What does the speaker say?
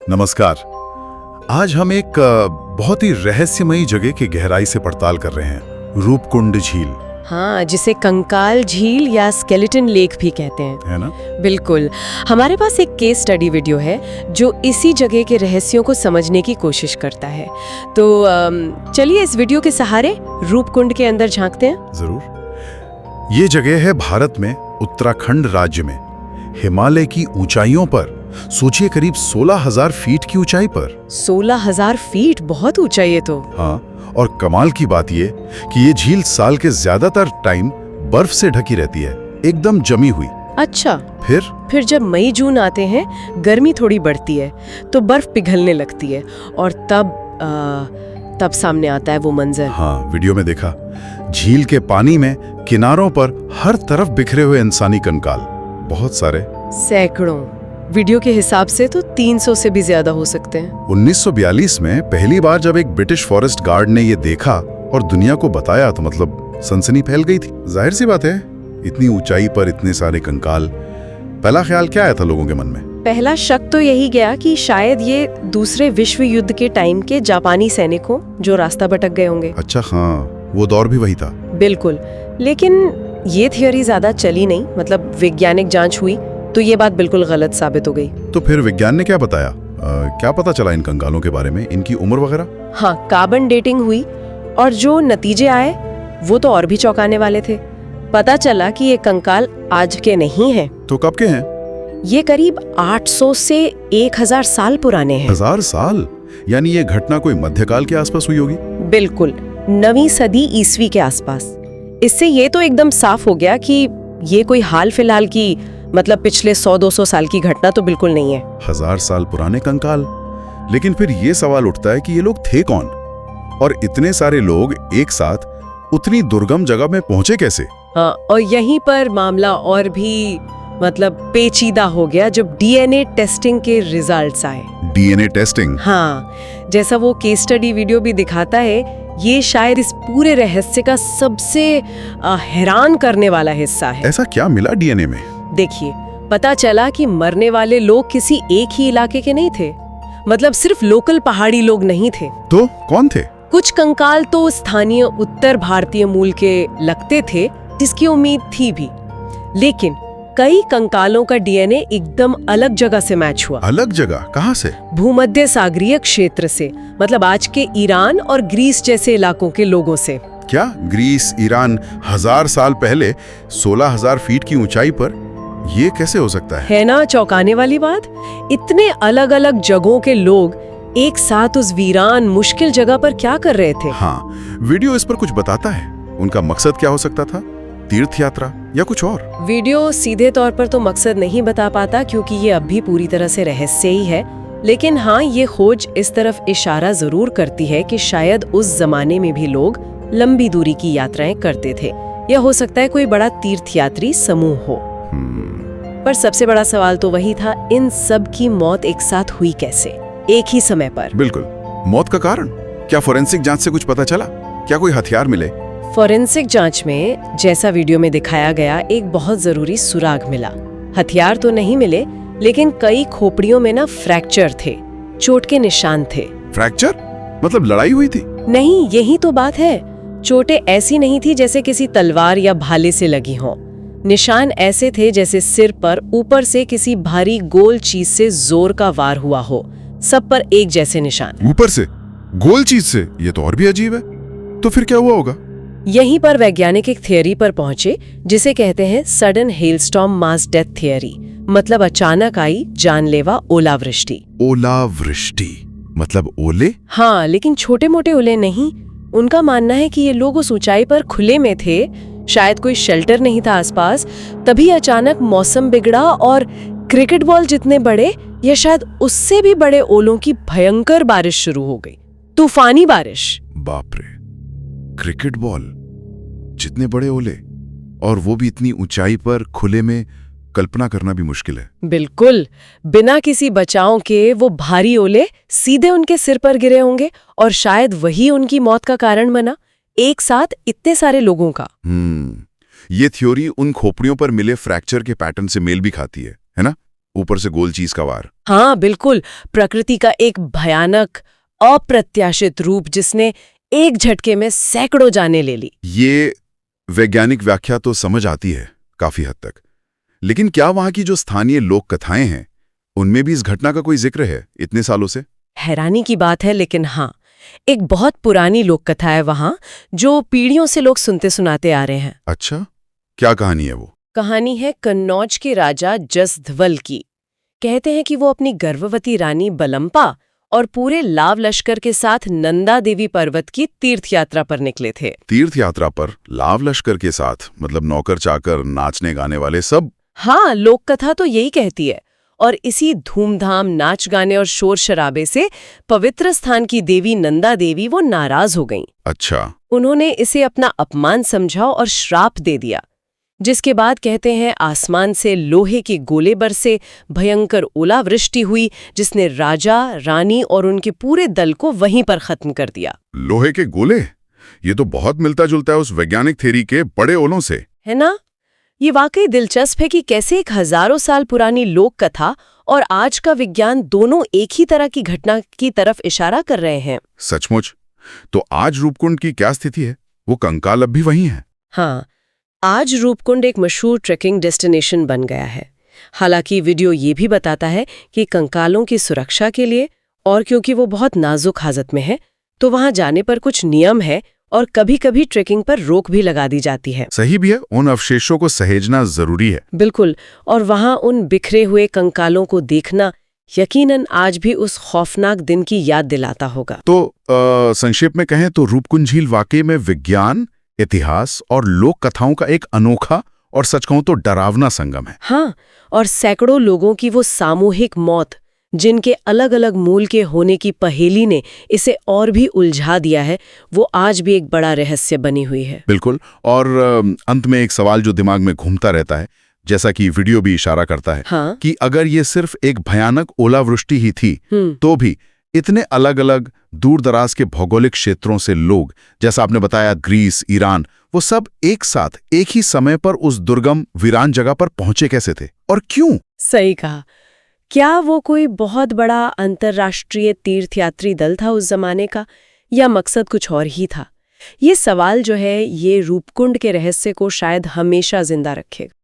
नमस्कार। आज हम एक बहुत ही रहस्यमयी जगह की गहराई से पड़ताल कर रहे हैं, रूपकुंड झील। हाँ, जिसे कंकाल झील या स्केलेटन लेक भी कहते हैं, है ना? बिल्कुल। हमारे पास एक केस स्टडी वीडियो है जो इसी जगह के रहस्यों को समझने की कोशिश करता है। तो चलिए इस वीडियो के सहारे रूपकुंड के अंदर झांकते हैं। जरूर। ये जगह है भारत में, उत्तराखंड राज्य में, हिमालय की ऊंचाइयों पर। सोचिए, करीब 16,000 फीट की ऊंचाई पर। 16,000 फीट, बहुत ऊंचा ये तो। हाँ, और कमाल की बात ये कि ये झील साल के ज्यादातर टाइम बर्फ से ढकी रहती है, एकदम जमी हुई। अच्छा, फिर जब मई जून आते हैं, गर्मी थोड़ी बढ़ती है तो बर्फ पिघलने लगती है और तब सामने आता है वो मंजर। हाँ, वीडियो में देखा। झील के पानी में किनारों पर हर तरफ बिखरे हुए इंसानी कंकाल, बहुत सारे, सैकड़ों। वीडियो के हिसाब से तो 300 से भी ज्यादा हो सकते हैं। 1942 में पहली बार जब एक ब्रिटिश फॉरेस्ट गार्ड ने ये देखा और दुनिया को बताया तो मतलब सनसनी फैल गई थी। जाहिर सी बात है, इतनी ऊंचाई पर इतने सारे कंकाल। पहला ख्याल क्या आया था लोगों के मन में? पहला शक तो यही गया कि शायद ये दूसरे विश्व युद्ध के टाइम के जापानी सैनिकों जो रास्ता भटक गए होंगे। अच्छा, हाँ, वो दौर भी वही था। बिल्कुल, लेकिन ये थियोरी ज्यादा चली नहीं। मतलब वैज्ञानिक जांच हुई तो ये बात बिल्कुल गलत साबित हो गई। तो फिर विज्ञान ने क्या बताया? क्या पता चला इन कंकालों के बारे में, इनकी उम्र वगैरह? हाँ, कार्बन डेटिंग हुई और जो नतीजे आए वो तो और भी चौंकाने वाले थे। पता चला कि ये कंकाल आज के नहीं हैं। तो कब के हैं? ये करीब 800 से 1000 साल पुराने हैं। 1000 साल? यानी ये घटना कोई मध्यकाल के आसपास हुई होगी? बिल्कुल, 9वीं सदी ईस्वी के आसपास। इससे ये तो एकदम साफ हो गया कि ये कोई हाल फिलहाल की, मतलब पिछले 100-200 साल की घटना तो बिल्कुल नहीं है। 1000 साल पुराने कंकाल। लेकिन फिर ये सवाल उठता है कि ये लोग थे कौन, और इतने सारे लोग एक साथ उतनी दुर्गम जगह में पहुंचे कैसे? हाँ, और यहीं पर मामला और भी मतलब पेचीदा हो गया जब डीएनए टेस्टिंग के रिजल्ट्स आए। DNA testing? हाँ, जैसा वो केस स्टडी वीडियो भी दिखाता है, ये शायद इस पूरे रहस्य का सबसे हैरान करने वाला हिस्सा है। ऐसा क्या मिला डीएनए में? देखिए, पता चला कि मरने वाले लोग किसी एक ही इलाके के नहीं थे। मतलब सिर्फ लोकल पहाड़ी लोग नहीं थे। तो कौन थे? कुछ कंकाल तो स्थानीय उत्तर भारतीय मूल के लगते थे, जिसकी उम्मीद थी भी। लेकिन कई कंकालों का डीएनए एकदम अलग जगह से मैच हुआ। अलग जगह? कहां से? भूमध्य सागरीय क्षेत्र से, मतलब आज के ईरान और ग्रीस जैसे इलाकों के लोगों से। क्या ग्रीस, ईरान 1000 साल पहले 16,000 फीट की ऊंचाई पर? ये कैसे हो सकता है ना चौंकाने वाली बात? इतने अलग अलग जगहों के लोग एक साथ उस वीरान मुश्किल जगह पर क्या कर रहे थे? हाँ, वीडियो इस पर कुछ बताता है। उनका मकसद क्या हो सकता था? तीर्थ यात्रा या कुछ और? वीडियो सीधे तौर पर तो मकसद नहीं बता पाता, क्योंकि ये अब भी पूरी तरह से रहस्य ही है। लेकिन हाँ, ये खोज इस तरफ इशारा जरूर करती है कि शायद उस जमाने में भी लोग लंबी दूरी की यात्राएं करते थे, या हो सकता है कोई बड़ा तीर्थयात्री समूह हो। पर सबसे बड़ा सवाल तो वही था, इन सब की मौत एक साथ हुई कैसे, एक ही समय पर? बिल्कुल। मौत का कारण क्या फोरेंसिक जांच से कुछ पता चला? क्या कोई हथियार मिले? फोरेंसिक जांच में, जैसा वीडियो में दिखाया गया, एक बहुत जरूरी सुराग मिला। हथियार तो नहीं मिले, लेकिन कई खोपड़ियों में ना फ्रैक्चर थे, चोट के निशान थे। फ्रैक्चर? मतलब लड़ाई हुई थी? नहीं, यही तो बात है। चोटें ऐसी नहीं थी जैसे किसी तलवार या भाले से लगी हों। निशान ऐसे थे जैसे सिर पर ऊपर से किसी भारी गोल चीज से जोर का वार हुआ हो। सब पर एक जैसे निशान। ऊपर से गोल चीज से? ये तो और भी अजीब है। तो फिर क्या हुआ होगा? यहीं पर वैज्ञानिक एक थियरी पर पहुंचे, जिसे कहते हैं सडन हेलस्टॉर्म मास डेथ थियरी। मतलब अचानक आई जानलेवा ओलावृष्टि। ओलावृष्टि मतलब ओले? हाँ, लेकिन छोटे मोटे ओले नहीं। उनका मानना है कि ये लोग उस ऊंचाई पर खुले में थे, शायद कोई शेल्टर नहीं था आसपास, तभी अचानक मौसम बिगड़ा और क्रिकेट बॉल जितने बड़े या शायद उससे भी बड़े ओलों की भयंकर बारिश शुरू हो गई। तूफानी बारिश। बाप रे, क्रिकेट बॉल जितने बड़े ओले, और वो भी इतनी ऊंचाई पर खुले में, कल्पना करना भी मुश्किल है। बिल्कुल, बिना किसी बचाव के वो भारी ओले सीधे उनके सिर पर गिरे होंगे, और शायद वही उनकी मौत का कारण बना, एक साथ इतने सारे लोगों का। ये थ्योरी उन खोपड़ियों पर मिले फ्रैक्चर के पैटर्न से मेल भी खाती है ना? ऊपर से गोल चीज का वार। हाँ बिल्कुल, प्रकृति का एक भयानक अप्रत्याशित रूप जिसने एक झटके में सैकड़ों जानें ले ली। ये वैज्ञानिक व्याख्या तो समझ आती है काफी हद तक, लेकिन क्या वहां की जो स्थानीय लोक कथाएं हैं उनमें भी इस घटना का कोई जिक्र है इतने सालों से? हैरानी की बात है, लेकिन हाँ, एक बहुत पुरानी लोक कथा है वहां जो पीढ़ियों से लोग सुनते सुनाते आ रहे हैं। अच्छा, क्या कहानी है वो? कहानी है कन्नौज के राजा जसध्वल की। कहते हैं कि वो अपनी गर्भवती रानी बलम्पा और पूरे लाव लश्कर के साथ नंदा देवी पर्वत की तीर्थ यात्रा पर निकले थे। तीर्थ यात्रा पर लाव लश्कर के साथ? मतलब नौकर चाकर, नाचने गाने वाले सब? हाँ, लोक कथा तो यही कहती है। और इसी धूमधाम नाच गाने और शोर शराबे से पवित्र स्थान की देवी नंदा देवी वो नाराज हो गईं। अच्छा। उन्होंने इसे अपना अपमान समझा और श्राप दे दिया, जिसके बाद कहते हैं आसमान से लोहे के गोले बरसे, भयंकर ओलावृष्टि हुई जिसने राजा, रानी और उनके पूरे दल को वहीं पर खत्म कर दिया। लोहे के गोले? ये तो बहुत मिलता जुलता है उस वैज्ञानिक थ्योरी के बड़े ओलों से, है ना? ये वाकई दिलचस्प है कि कैसे एक हजारों साल पुरानी लोक कथा और आज का विज्ञान दोनों एक ही तरह की घटना की तरफ इशारा कर रहे हैं। सचमुच। तो आज रूपकुंड की क्या स्थिति है? वो कंकाल अब भी वही है? हाँ, आज रूपकुंड एक मशहूर ट्रेकिंग डेस्टिनेशन बन गया है। हालांकि वीडियो ये भी बताता है कि कंकालों की सुरक्षा के लिए और क्योंकि वो बहुत नाजुक हालत में है, तो वहां जाने पर कुछ नियम है और कभी-कभी ट्रेकिंग पर रोक भी लगा दी जाती है। सही भी है, उन अवशेषों को सहेजना जरूरी है। बिल्कुल, और वहां उन बिखरे हुए कंकालों को देखना यकीनन आज भी उस खौफनाक दिन की याद दिलाता होगा। तो संक्षेप में कहें तो रूपकुंड झील वाकई में विज्ञान, इतिहास और लोक कथाओं का एक अनोखा और सच कहूं तो डरावना संगम है। हाँ, और सैकड़ों लोगों की वो सामूहिक मौत, जिनके अलग अलग मूल के होने की पहेली ने इसे और भी उलझा दिया है, वो आज भी एक बड़ा रहस्य बनी हुई है। बिल्कुल। और अंत में एक सवाल जो दिमाग में घूमता रहता है, जैसा कि वीडियो भी इशारा करता है, हाँ? कि अगर ये सिर्फ एक भयानक ओलावृष्टि ही थी तो भी इतने अलग अलग दूर दराज के भौगोलिक क्षेत्रों से लोग, जैसा आपने बताया ग्रीस, ईरान, वो सब एक साथ एक ही समय पर उस दुर्गम वीरान जगह पर पहुंचे कैसे थे और क्यों? सही कहा। क्या वो कोई बहुत बड़ा अंतर्राष्ट्रीय तीर्थयात्री दल था उस जमाने का, या मकसद कुछ और ही था? ये सवाल जो है, ये रूपकुंड के रहस्य को शायद हमेशा जिंदा रखेगा।